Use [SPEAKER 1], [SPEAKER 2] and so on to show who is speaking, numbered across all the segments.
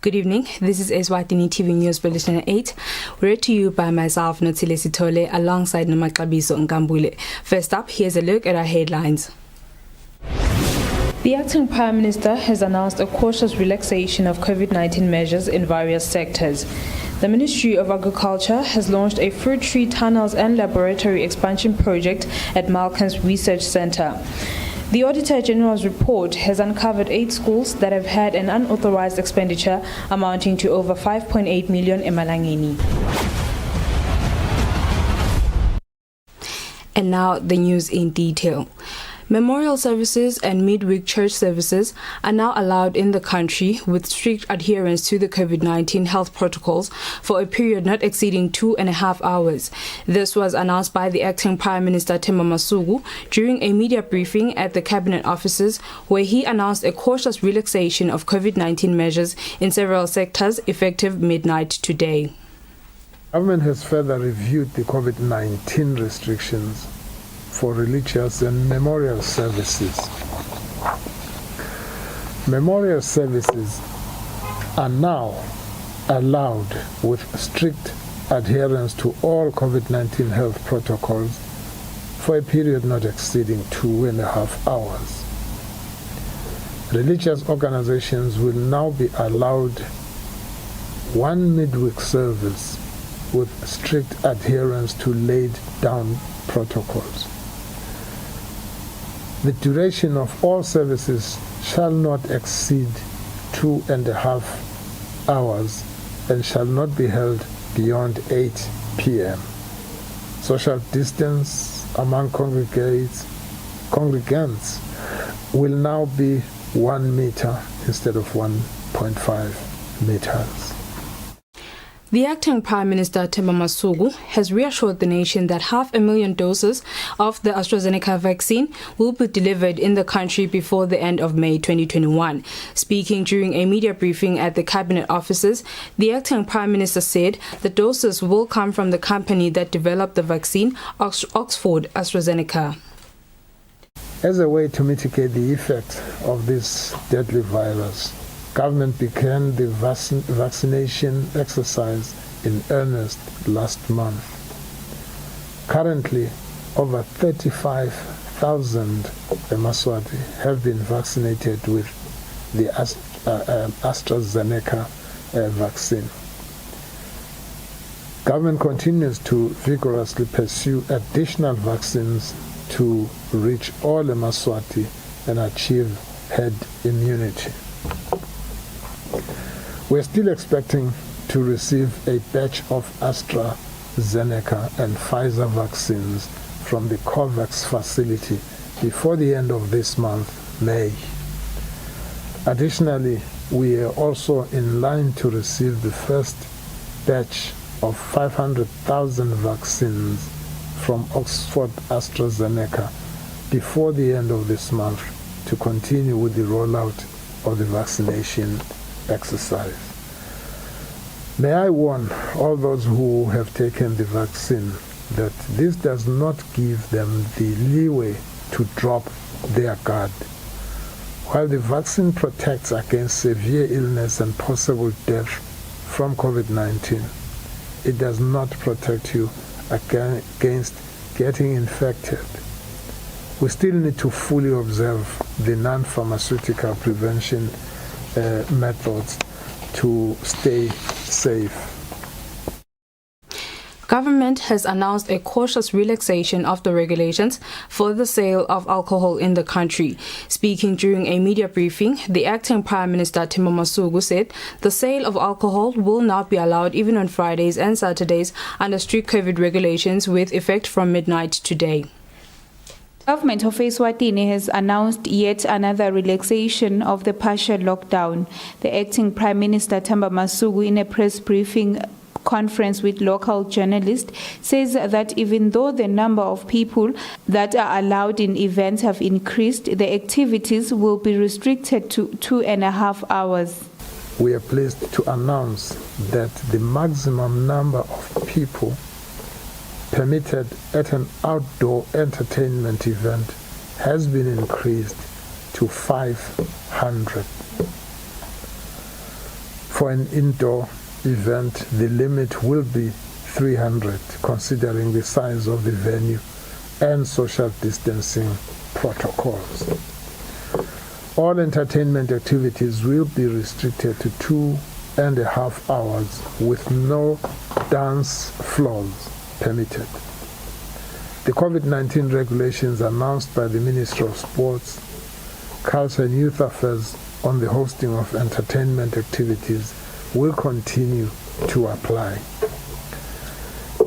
[SPEAKER 1] Good evening. This is Eswatini TV News Bulletin 8, read to you by myself, Notile Sitole, alongside Nomakabiso Nkambule. First up, here's a look at our headlines. The acting Prime Minister has announced a cautious relaxation of COVID-19 measures in various sectors. The Ministry of Agriculture has launched a fruit tree tunnels and laboratory expansion project at Malkan's Research Center. The Auditor General's report has uncovered 8 schools that have had an unauthorized expenditure amounting to over 5.8 million emalangeni. And now the news in detail. Memorial services and midweek church services are now allowed in the country with strict adherence to the COVID-19 health protocols for a period not exceeding 2.5 hours. This was announced by the acting Prime Minister Themba Masuku during a media briefing at the Cabinet offices, where he announced a cautious relaxation of COVID-19 measures in several sectors effective midnight today.
[SPEAKER 2] Government has further reviewed the COVID-19 restrictions for religious and memorial services. Memorial services are now allowed with strict adherence to all COVID-19 health protocols for a period not exceeding 2.5 hours. Religious organizations will now be allowed one midweek service with strict adherence to laid down protocols. The duration of all services shall not exceed 2.5 hours and shall not be held beyond 8 p.m. Social distance among congregants will now be 1 meter instead of 1.5 meters.
[SPEAKER 1] The acting Prime Minister Themba Masuku has reassured the nation that 500,000 doses of the AstraZeneca vaccine will be delivered in the country before the end of May 2021. Speaking during a media briefing at the Cabinet offices, the acting Prime Minister said the doses will come from the company that developed the vaccine, Oxford AstraZeneca.
[SPEAKER 2] As a way to mitigate the effects of this deadly virus, government began the vaccination exercise in earnest last month. Currently, over 35,000 Emaswati have been vaccinated with the AstraZeneca vaccine. Government continues to vigorously pursue additional vaccines to reach all Emaswati and achieve herd immunity. We're still expecting to receive a batch of AstraZeneca and Pfizer vaccines from the COVAX facility before the end of this month, May. Additionally, we are also in line to receive the first batch of 500,000 vaccines from Oxford AstraZeneca before the end of this month to continue with the rollout of the vaccination exercise. May I warn all those who have taken the vaccine that this does not give them the leeway to drop their guard. While the vaccine protects against severe illness and possible death from COVID-19, it does not protect you against getting infected. We still need to fully observe the non-pharmaceutical prevention methods to stay safe.
[SPEAKER 1] Government has announced a cautious relaxation of the regulations for the sale of alcohol in the country. Speaking during a media briefing, the acting Prime Minister Themba Masuku said the sale of alcohol will not be allowed even on Fridays and Saturdays under strict COVID regulations with effect from midnight today.
[SPEAKER 3] Government of Eswatini has announced yet another relaxation of the partial lockdown. The acting Prime Minister Themba Masuku, in a press briefing conference with local journalists, says that even though the number of people that are allowed in events have increased, the activities will be restricted to 2.5 hours.
[SPEAKER 2] We are pleased to announce that the maximum number of people permitted at an outdoor entertainment event has been increased to 500. For an indoor event, the limit will be 300, considering the size of the venue and social distancing protocols. All entertainment activities will be restricted to 2.5 hours with no dance floors permitted. The COVID-19 regulations announced by the Ministry of Sports, Culture and Youth Affairs on the hosting of entertainment activities will continue to apply.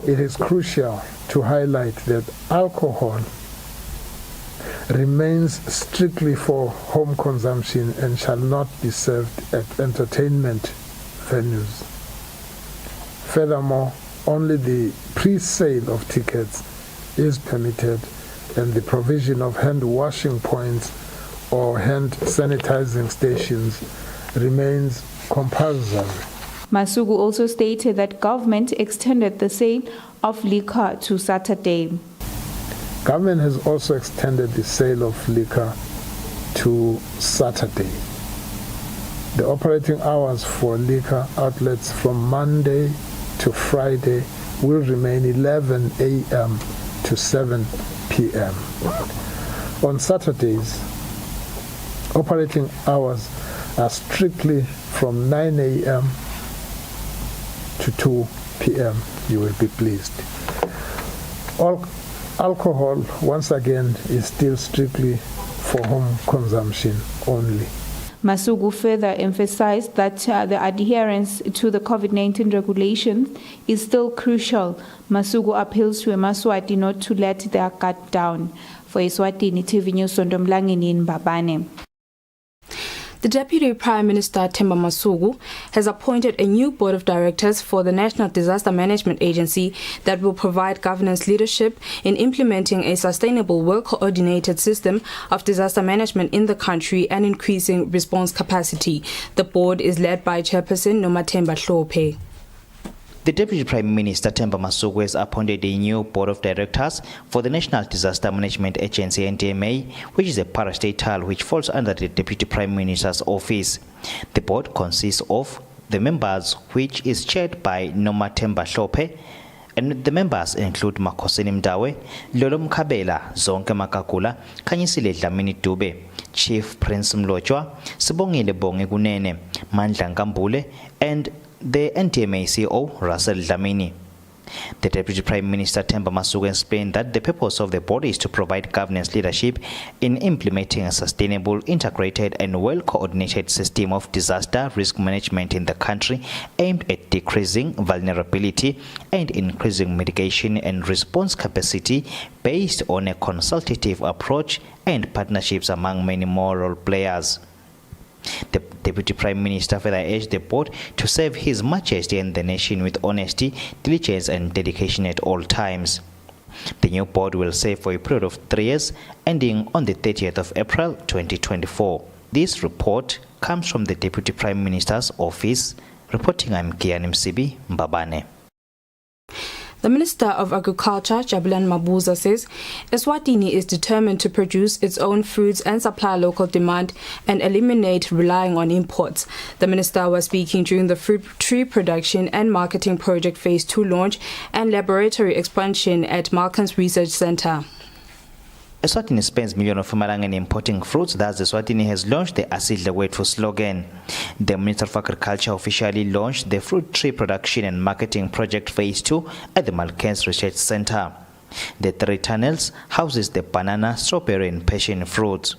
[SPEAKER 2] It is crucial to highlight that alcohol remains strictly for home consumption and shall not be served at entertainment venues. Furthermore, only the pre-sale of tickets is permitted, and the provision of hand washing points or hand sanitizing stations remains compulsory.
[SPEAKER 3] Masuku also stated that government extended the sale of liquor to Saturday.
[SPEAKER 2] Government has also extended the sale of liquor to Saturday. The operating hours for liquor outlets from Monday to Friday will remain 11 a.m. to 7 p.m. On Saturdays, operating hours are strictly from 9 a.m. to 2 p.m. You will be pleased. All alcohol, once again, is still strictly for home consumption only.
[SPEAKER 3] Masuku further emphasized that the adherence to the COVID-19 regulations is still crucial. Masuku appeals to Eswatini not to let their guard down. For Eswatini TV News, Sondomlangeni in Mbabane.
[SPEAKER 1] The Deputy Prime Minister Themba Masuku has appointed a new board of directors for the National Disaster Management Agency that will provide governance leadership in implementing a sustainable, well-coordinated system of disaster management in the country and increasing response capacity. The board is led by Chairperson Nomathemba Hlophe.
[SPEAKER 4] The Deputy Prime Minister Themba Masuku has appointed a new board of directors for the National Disaster Management Agency NDMA, which is a parastatal which falls under the Deputy Prime Minister's office. The board consists of the members, which is chaired by Nomathemba Hlophe, and the members include Makhosini Mdawe, Lolo Mkhabela, Zonke Makakula, Khanyisile Dlamini Dube, Chief Prince Mlotshwa, Sibongile Bonge Kunene, Mandla Nkambule, and the NDMA CEO, Russell Dlamini. The Deputy Prime Minister Themba Masuku explained that the purpose of the board is to provide governance leadership in implementing a sustainable, integrated and well-coordinated system of disaster risk management in the country aimed at decreasing vulnerability and increasing mitigation and response capacity based on a consultative approach and partnerships among many moral players. The Deputy Prime Minister further urged the board to serve His Majesty and the nation with honesty, diligence and dedication at all times. The new board will serve for a period of 3 years, ending on the 30th of April 2024. This report comes from the Deputy Prime Minister's office. Reporting, I'm Kian Msibi, Mbabane.
[SPEAKER 1] The Minister of Agriculture, Jabulani Mabuza, says Eswatini is determined to produce its own fruits and supply local demand and eliminate relying on imports. The Minister was speaking during the Fruit Tree Production and Marketing Project Phase 2 launch and laboratory expansion at Malkin's Research Center.
[SPEAKER 4] Eswatini spends millions of Malangeni importing fruits. Thus, Eswatini has launched the Asidle Wetful slogan. The Minister of Agriculture officially launched the Fruit Tree Production and Marketing Project Phase 2 at the Malkin's Research Center. The 3 tunnels houses the banana, strawberry and passion fruits.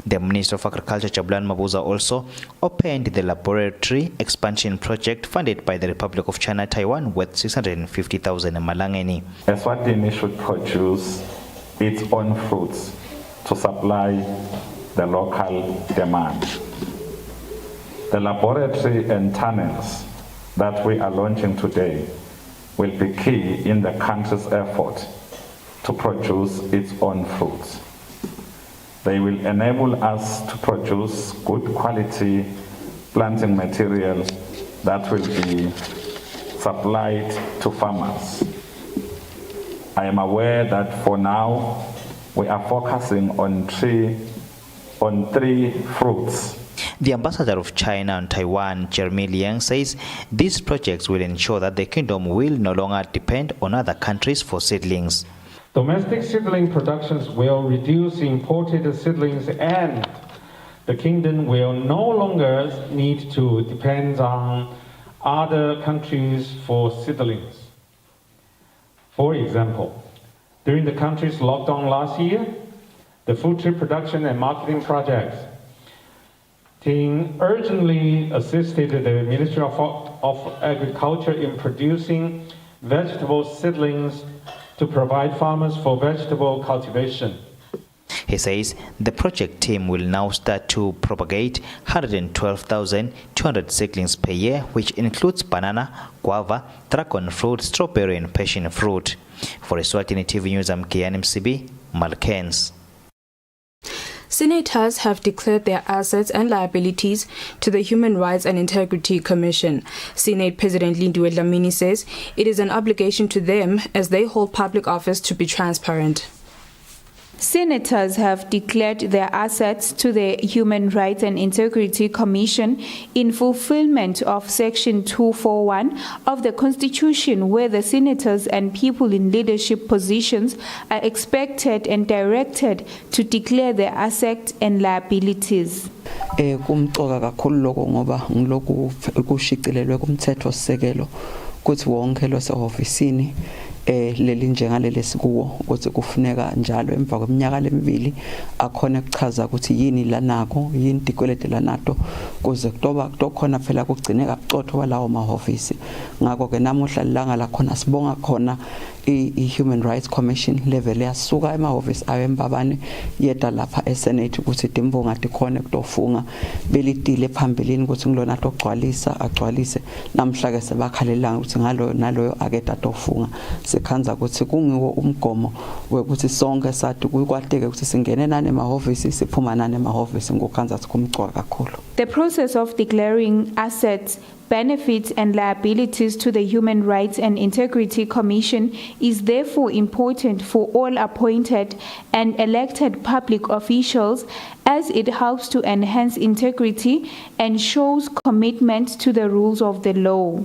[SPEAKER 4] The Minister of Agriculture, Jabulani Mabuza, also opened the laboratory expansion project funded by the Republic of China, Taiwan, worth 650,000 Malangeni.
[SPEAKER 5] Eswatini should produce its own fruits to supply the local demand. The laboratory and tunnels that we are launching today will be key in the country's effort to produce its own fruits. They will enable us to produce good quality planting material that will be supplied to farmers. I am aware that for now we are focusing on three fruits.
[SPEAKER 4] The ambassador of China on Taiwan, Jeremy Liang, says these projects will ensure that the kingdom will no longer depend on other countries for seedlings.
[SPEAKER 6] Domestic seedling productions will reduce imported seedlings, and the kingdom will no longer need to depend on other countries for seedlings. For example, during the country's lockdown last year, the food tree production and marketing projects team urgently assisted the Ministry of Agriculture in producing vegetable seedlings to provide farmers for vegetable cultivation.
[SPEAKER 4] He says the project team will now start to propagate 112,200 seedlings per year, which includes banana, guava, dragon fruit, strawberry and passion fruit. For Eswatini TV News, I'm Kian MCB, Malkens.
[SPEAKER 1] Senators have declared their assets and liabilities to the Human Rights and Integrity Commission. Senate President Lindiwe Dlamini says it is an obligation to them as they hold public office to be transparent.
[SPEAKER 3] Senators have declared their assets to the Human Rights and Integrity Commission in fulfillment of Section 241 of the Constitution, where the senators and people in leadership positions are expected and directed to declare their assets and liabilities.
[SPEAKER 7] Kumcoka kakhulu lokho ngoba ngilokhu kushicilelwe kumthetho sisekelo kuthi wonke lo sehofisini leli njengaleli sikuwo ukuthi kufuneka njalo emva kweminyaka lemibili akhona ukuchaza ukuthi yini lanako yini dikwelede lanato kuze kutokhona phela kugcineka bucotho walawo mahofisi. Ngakho ke namuhla lilanga la khona sibonga khona i-Human Rights Commission level yasuka emahofisi awembabane yeda lapha eSenate ukuthi dimbonga dikhona kutofunga belitile phambelini ukuthi ngilona togcwalisa agcwalise namhla ke sebakhalelanga ukuthi ngalo naloyo akeda tofunga sekhanza ukuthi kungiwo umgomo wekuthi sonke sathi kuyikwateke ukuthi singene nane emahofisi siphuma nane emahofisi ngokhanza sikumcwa kakhulu.
[SPEAKER 3] The process of declaring assets, benefits and liabilities to the Human Rights and Integrity Commission is therefore important for all appointed and elected public officials, as it helps to enhance integrity and shows commitment to the rules of the law.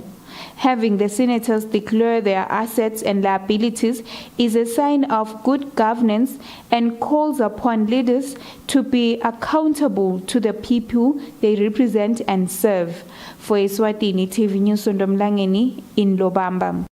[SPEAKER 3] Having the senators declare their assets and liabilities is a sign of good governance and calls upon leaders to be accountable to the people they represent and serve. For Eswatini TV News, Ndomlangeni in Lobamba.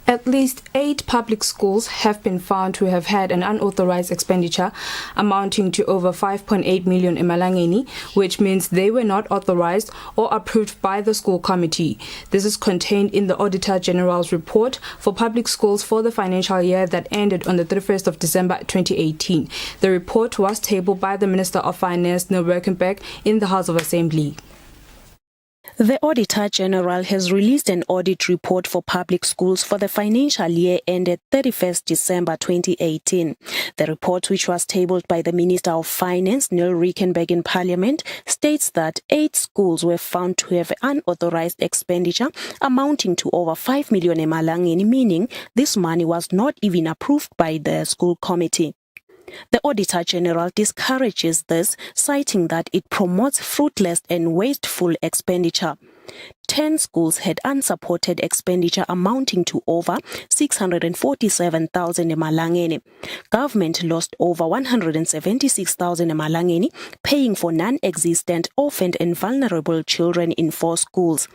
[SPEAKER 1] At least 8 public schools have been found to have had an unauthorized expenditure amounting to over 5.8 million emalangeni, which means they were not authorized or approved by the school committee. This is contained in the Auditor General's report for public schools for the financial year that ended on the 31st of December 2018. The report was tabled by the Minister of Finance, Neil Werkenberg, in the House of Assembly.
[SPEAKER 8] The Auditor General has released an audit report for public schools for the financial year ended 31st December 2018. The report, which was tabled by the Minister of Finance, Neil Werkenberg, in Parliament, states that 8 schools were found to have unauthorized expenditure amounting to over 5 million emalangeni, meaning this money was not even approved by the school committee. The Auditor General discourages this, citing that it promotes fruitless and wasteful expenditure. 10 schools had unsupported expenditure amounting to over 647,000 emalangeni. Government lost over 176,000 emalangeni, paying for non-existent, orphaned and vulnerable children in 4 schools.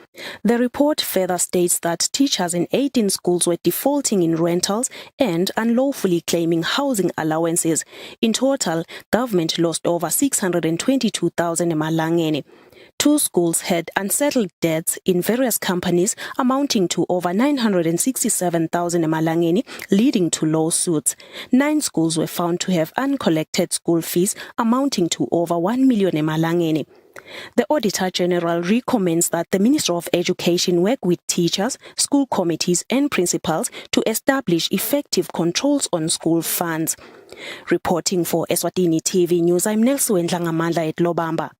[SPEAKER 8] The report further states that teachers in 18 schools were defaulting in rentals and unlawfully claiming housing allowances. In total, government lost over 622,000 emalangeni. 2 schools had unsettled debts in various companies amounting to over 967,000 emalangeni, leading to lawsuits. 9 schools were found to have uncollected school fees amounting to over 1 million emalangeni. The Auditor General recommends that the Ministry of Education work with teachers, school committees and principals to establish effective controls on school funds. Reporting for Eswatini TV News, I'm Nelson Ndlangamandla at Lobamba.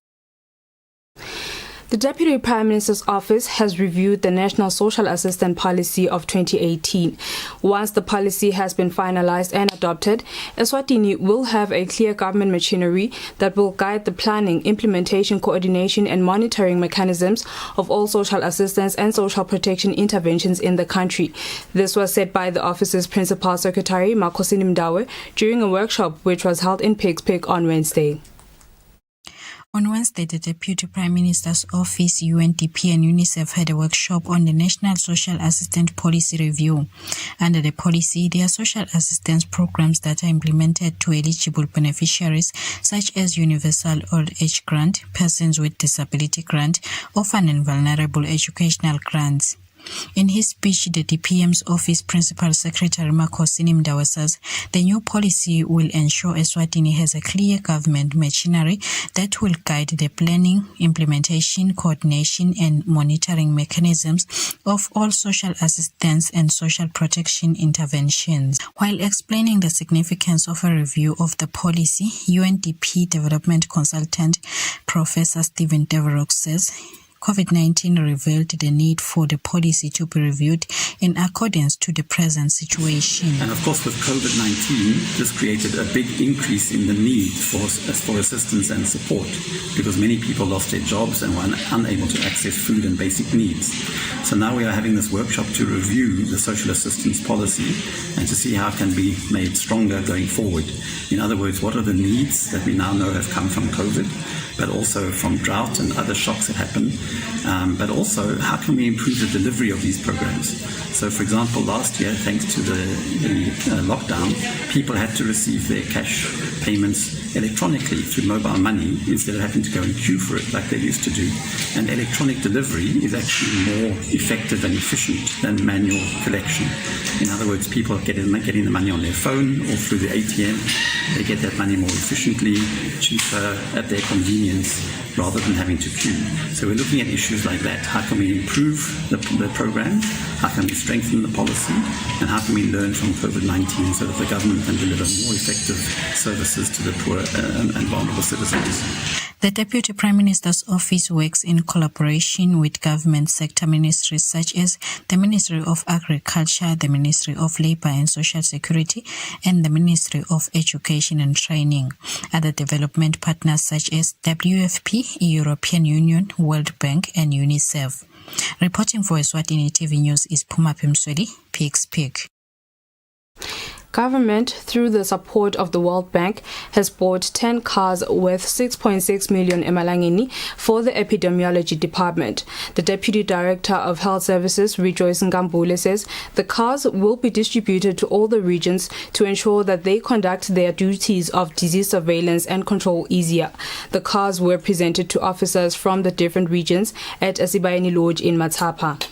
[SPEAKER 1] The Deputy Prime Minister's Office has reviewed the National Social Assistance Policy of 2018. Once the policy has been finalized and adopted, Eswatini will have a clear government machinery that will guide the planning, implementation, coordination and monitoring mechanisms of all social assistance and social protection interventions in the country. This was said by the office's Principal Secretary, Auditor, during a workshop which was held in Pigs Peak on Wednesday.
[SPEAKER 9] On Wednesday, the Deputy Prime Minister's Office, UNDP and UNICEF had a workshop on the National Social Assistance Policy Review. Under the policy, there are social assistance programs that are implemented to eligible beneficiaries such as Universal Old Age Grant, Persons with Disability Grant, Orphan and Vulnerable Educational Grants. In his speech, the DPM's Office Principal Secretary Auditor says the new policy will ensure Eswatini has a clear government machinery that will guide the planning, implementation, coordination and monitoring mechanisms of all social assistance and social protection interventions. While explaining the significance of a review of the policy, UNDP Development Consultant Professor Stephen Deveroux says COVID-19 revealed the need for the policy to be reviewed in accordance to the present situation.
[SPEAKER 10] And of course, with COVID-19, this created a big increase in the need for assistance and support because many people lost their jobs and were unable to access food and basic needs. So now we are having this workshop to review the social assistance policy and to see how it can be made stronger going forward. In other words, what are the needs that we now know have come from COVID, but also from drought and other shocks that happen, but also how can we improve the delivery of these programs. So for example, last year, thanks to the lockdown, people had to receive their cash payments electronically through mobile money instead of having to go and queue for it like they used to do. And electronic delivery is actually more effective and efficient than manual collection. In other words, people are getting the money on their phone or through the ATM. They get that money more efficiently, cheaper, at their convenience, rather than having to queue. So we're looking at issues like that. How can we improve the program? How can we strengthen the policy? And how can we learn from COVID-19 so that the government can deliver more effective services to the poor and vulnerable citizens?
[SPEAKER 9] The Deputy Prime Minister's Office works in collaboration with government sector ministries such as the Ministry of Agriculture, the Ministry of Labour and Social Security, and the Ministry of Education and Training. Other development partners such as WFP, European Union, World Bank, and UNICEF. Reporting for Eswatini TV News is Pumapi Mswedi, Pigs Peak.
[SPEAKER 1] Government, through the support of the World Bank, has bought 10 cars worth 6.6 million emalangeni for the epidemiology department. The Deputy Director of Health Services, Rejoice Ngambule, says the cars will be distributed to all the regions to ensure that they conduct their duties of disease surveillance and control easier. The cars were presented to officers from the different regions at Asibayani Lodge in Matapa.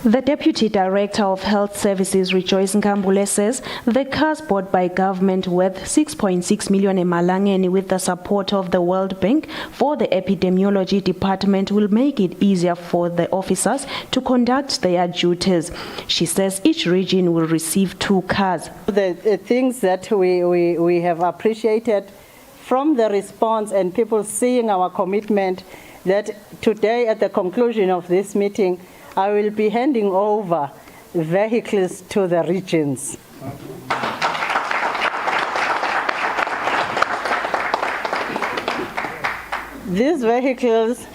[SPEAKER 11] The Deputy Director of Health Services, Rejoice Nkambule, says the cars bought by government worth 6.6 million emalangeni with the support of the World Bank for the epidemiology department will make it easier for the officers to conduct their duties. She says each region will receive 2 cars.
[SPEAKER 12] The things that we have appreciated from the response and people seeing our commitment, that today at the conclusion of this meeting, I will be handing over vehicles to the regions. These vehicles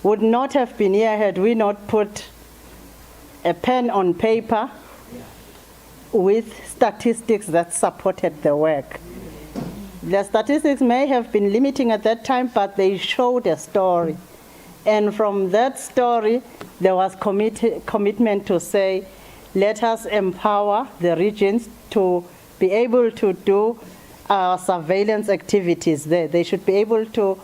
[SPEAKER 12] would not have been here had we not put a pen on paper with statistics that supported the work. The statistics may have been limiting at that time, but they showed a story. And from that story, there was commitment to say, let us empower the regions to be able to do surveillance activities there. They should be able to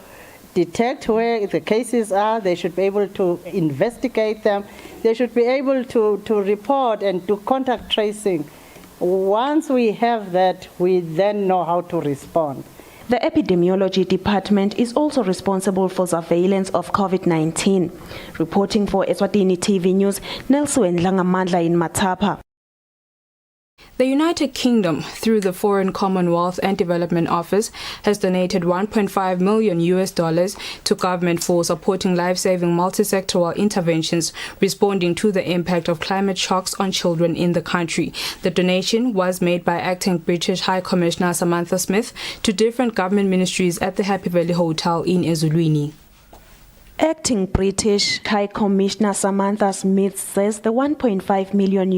[SPEAKER 12] detect where the cases are. They should be able to investigate them. They should be able to report and do contact tracing. Once we have that, we then know how to respond.
[SPEAKER 11] The epidemiology department is also responsible for surveillance of COVID-19. Reporting for Eswatini TV News, Nelson Langamandla in Matapa.
[SPEAKER 1] The United Kingdom, through the Foreign Commonwealth and Development Office, has donated $1.5 million to government for supporting life-saving multi-sectoral interventions responding to the impact of climate shocks on children in the country. The donation was made by Acting British High Commissioner Samantha Smith to different government ministries at the Happy Valley Hotel in Eswatini.
[SPEAKER 11] Acting British High Commissioner Samantha Smith says the $1.5 million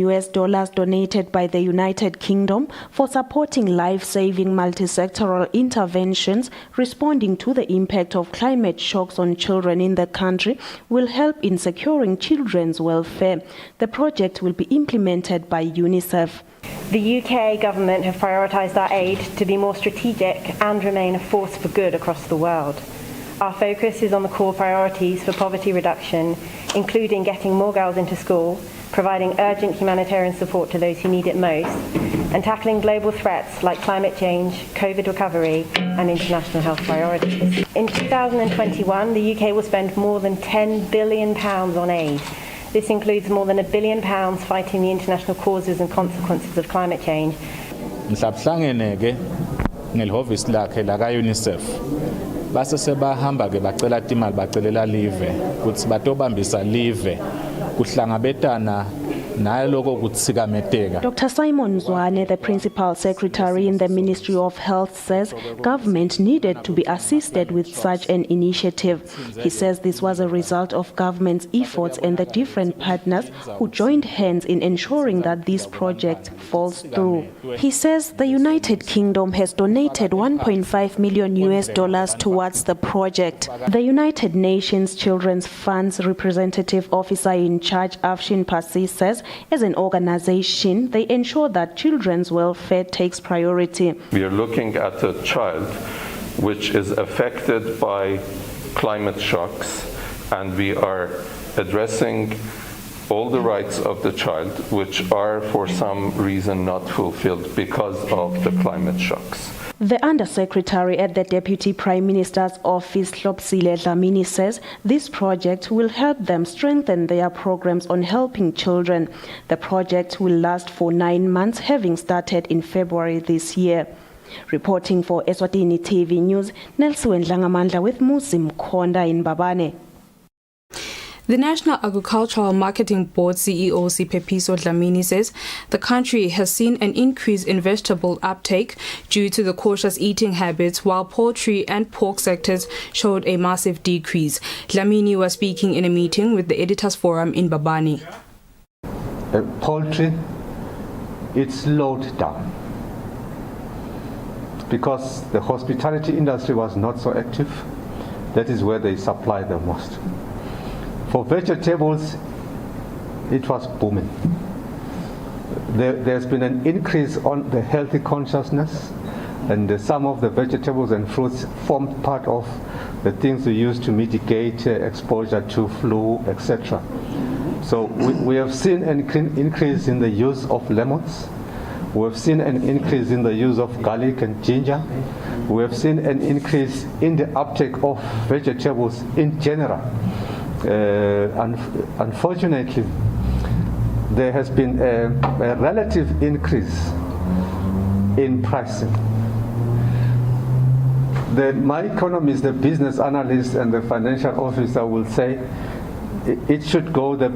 [SPEAKER 11] donated by the United Kingdom for supporting life-saving multi-sectoral interventions responding to the impact of climate shocks on children in the country will help in securing children's welfare. The project will be implemented by UNICEF.
[SPEAKER 13] The UK government have prioritised our aid to be more strategic and remain a force for good across the world. Our focus is on the core priorities for poverty reduction, including getting more girls into school, providing urgent humanitarian support to those who need it most, and tackling global threats like climate change, COVID recovery, and international health priorities. In 2021, the UK will spend more than £10 billion on aid. This includes more than £1 billion fighting the international causes and consequences of climate change.
[SPEAKER 14] Base sebahamba ke bacela imali bacelela live ukuthi batobambisa live kuhlangabetana nayo lokho kutsikameteka.
[SPEAKER 11] Dr. Simon Zwane, the Principal Secretary in the Ministry of Health, says government needed to be assisted with such an initiative. He says this was a result of government's efforts and the different partners who joined hands in ensuring that this project falls through. He says the United Kingdom has donated $1.5 million towards the project. The United Nations Children's Fund's representative officer in charge, Afshin Pasi, says as an organization, they ensure that children's welfare takes priority.
[SPEAKER 15] We are looking at a child which is affected by climate shocks, and we are addressing all the rights of the child which are for some reason not fulfilled because of the climate shocks.
[SPEAKER 11] The Undersecretary at the Deputy Prime Minister's Office, Hlopsile Dlamini, says this project will help them strengthen their programs on helping children. The project will last for 9 months, having started in February this year. Reporting for Eswatini TV News, Nelson Langamandla with Musim Konda in Babane.
[SPEAKER 1] The National Agricultural Marketing Board CEO Sipepiso Dlamini says the country has seen an increase in vegetable uptake due to the cautious eating habits, while poultry and pork sectors showed a massive decrease. Dlamini was speaking in a meeting with the Editors Forum in Babani.
[SPEAKER 16] Poultry, it slowed down because the hospitality industry was not so active. That is where they supply the most. For vegetables, it was booming. There's been an increase on the healthy consciousness, and some of the vegetables and fruits formed part of the things we use to mitigate exposure to flu, etc. So we have seen an increase in the use of lemons. We have seen an increase in the use of garlic and ginger. We have seen an increase in the uptake of vegetables in general. Unfortunately, there has been a relative increase in pricing. My economist, the business analyst, and the financial officer will say it should go the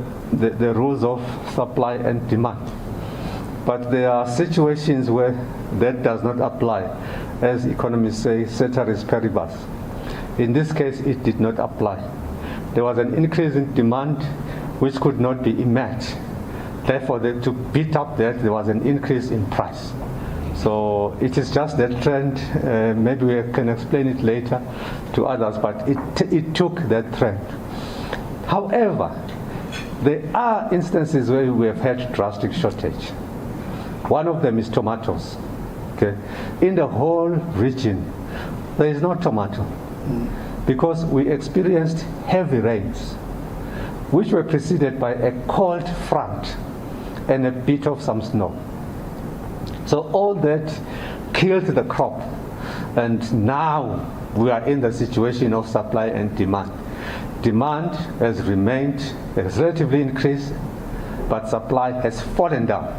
[SPEAKER 16] rules of supply and demand. But there are situations where that does not apply. As economists say, ceteris paribus. In this case, it did not apply. There was an increase in demand which could not be met. Therefore, to beat up that, there was an increase in price. So it is just that trend. Maybe we can explain it later to others, but it took that trend. However, there are instances where we have had drastic shortage. One of them is tomatoes. Okay, in the whole region, there is no tomato because we experienced heavy rains, which were preceded by a cold front and a bit of some snow. So all that killed the crop, and now we are in the situation of supply and demand. Demand has remained, has relatively increased, but supply has fallen down.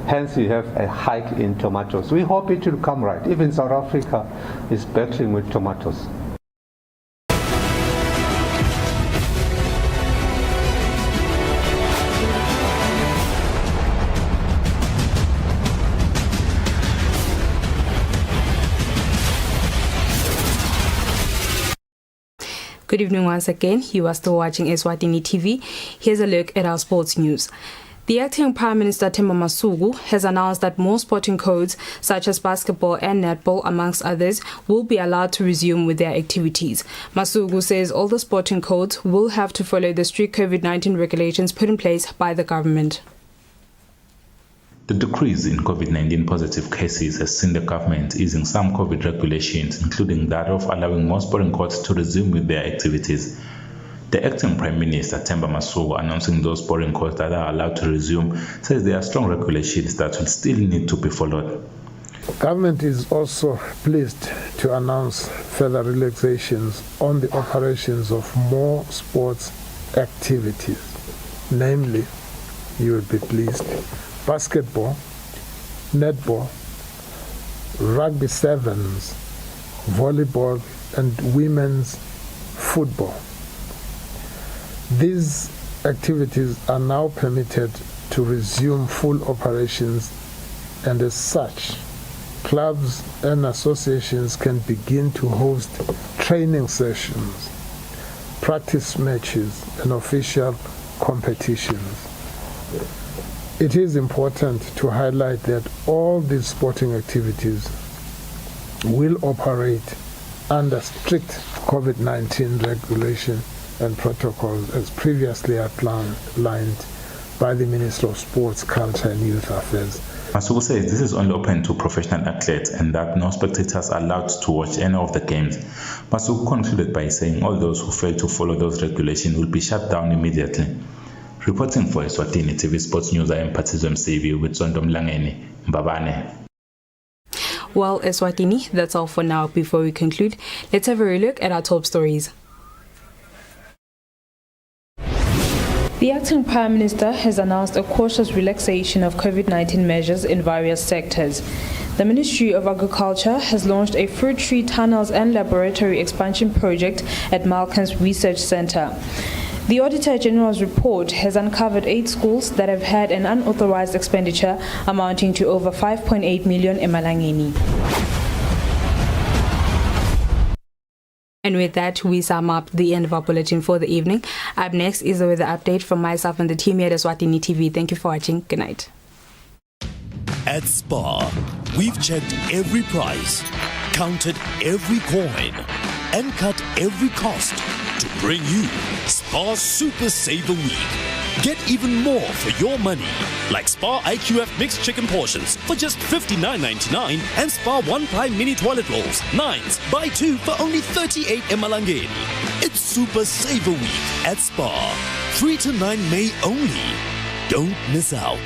[SPEAKER 16] Hence, we have a hike in tomatoes. We hope it will come right. Even South Africa is battling with tomatoes.
[SPEAKER 1] Good evening once again. You are still watching Eswatini TV. Here's a look at our sports news. The acting Prime Minister Themba Masuku has announced that more sporting codes, such as basketball and netball, amongst others, will be allowed to resume with their activities. Masuku says all the sporting codes will have to follow the strict COVID-19 regulations put in place by the government.
[SPEAKER 17] The decrease in COVID-19 positive cases has seen the government easing some COVID regulations, including that of allowing more sporting courts to resume with their activities. The acting Prime Minister Themba Masuku, announcing those sporting courts that are allowed to resume, says there are strong regulations that will still need to be followed.
[SPEAKER 2] Government is also pleased to announce further relaxations on the operations of more sports activities. Namely, you will be pleased, basketball, netball, rugby sevens, volleyball, and women's football. These activities are now permitted to resume full operations, and as such, clubs and associations can begin to host training sessions, practice matches, and official competitions. It is important to highlight that all these sporting activities will operate under strict COVID-19 regulation and protocols as previously outlined by the Minister of Sports, Culture and Youth Affairs.
[SPEAKER 17] Masuku says this is only open to professional athletes and that no spectators are allowed to watch any of the games. Masuku concluded by saying all those who fail to follow those regulations will be shut down immediately. Reporting for Eswatini TV Sports News, I am Patizwe Msevi with Sondom Langeni, Mbabane.
[SPEAKER 1] Well, Eswatini, that's all for now. Before we conclude, let's have a look at our top stories. The acting Prime Minister has announced a cautious relaxation of COVID-19 measures in various sectors. The Ministry of Agriculture has launched a fruit tree tunnels and laboratory expansion project at Malkan's Research Center. The Auditor General's report has uncovered 8 schools that have had an unauthorized expenditure amounting to over 5.8 million emalangeni. And with that, we sum up the end of our bulletin for the evening. Up next is the weather update from myself and the team here at Eswatini TV. Thank you for watching. Good night.
[SPEAKER 18] At Spar, we've checked every price, counted every coin, and cut every cost to bring you Spar Super Saver Week. Get even more for your money, like Spar IQF mixed chicken portions for just $59.99 and Spar 1 ply mini toilet rolls, 9s, buy 2 for only 38 emalangeni. It's Super Saver Week at Spar, 3 to 9 May only. Don't miss out.